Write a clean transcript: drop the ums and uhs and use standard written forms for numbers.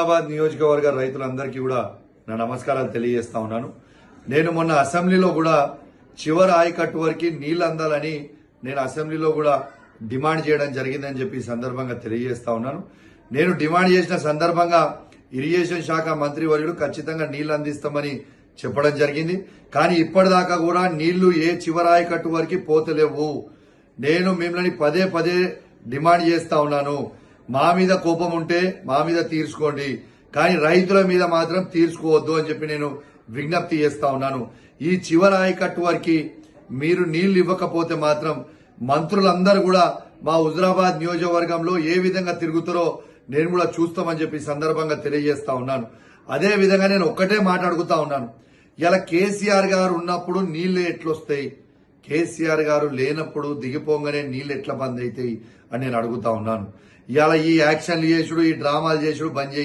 హుజురాబాద్ నియోజకవర్గ రైతులందరికీ కూడా నా నమస్కారాలు తెలియజేస్తా ఉన్నాను. నేను మొన్న అసెంబ్లీలో కూడా చివరి ఆయకట్టు వరకు నీళ్లు అందాలని నేను అసెంబ్లీలో కూడా డిమాండ్ చేయడం జరిగిందని చెప్పి ఈ సందర్భంగా తెలియజేస్తా ఉన్నాను. నేను డిమాండ్ చేసిన సందర్భంగా ఇరిగేషన్ శాఖ మంత్రి వర్యుడు ఖచ్చితంగా నీళ్లు అందిస్తామని చెప్పడం జరిగింది. కానీ ఇప్పటిదాకా కూడా నీళ్లు ఏ చివరి ఆయకట్టు వరకు పోతలేవు. నేను మిమ్మల్ని పదే పదే డిమాండ్ చేస్తా ఉన్నాను. మా మీద కోపం ఉంటే మా మీద తీర్చుకోండి, కానీ రైతుల మీద మాత్రం తీర్చుకోవద్దు అని చెప్పి నేను విజ్ఞప్తి చేస్తా ఉన్నాను. ఈ చివరి ఆయకట్టు వరకు మీరు నీళ్లు ఇవ్వకపోతే మాత్రం మంత్రులందరూ కూడా మా హుజురాబాద్ నియోజకవర్గంలో ఏ విధంగా తిరుగుతారో నేను కూడా చూస్తామని చెప్పి సందర్భంగా తెలియజేస్తా ఉన్నాను. అదే విధంగా నేను ఒక్కటే మాట్లాడుకుంటా ఉన్నాను. ఇలా కేసీఆర్ గారు ఉన్నప్పుడు నీళ్లు ఎట్లొస్తాయి, కేసీఆర్ గారు లేనప్పుడు దిగిపోగానే నీళ్లు ఎట్లా బంద్ అవుతాయి అని నేను అడుగుతా ఉన్నాను. ఇలా ఈ యాక్షన్లు చేసుడు, ఈ డ్రామాలు చేసుడు బంద్ చేయి.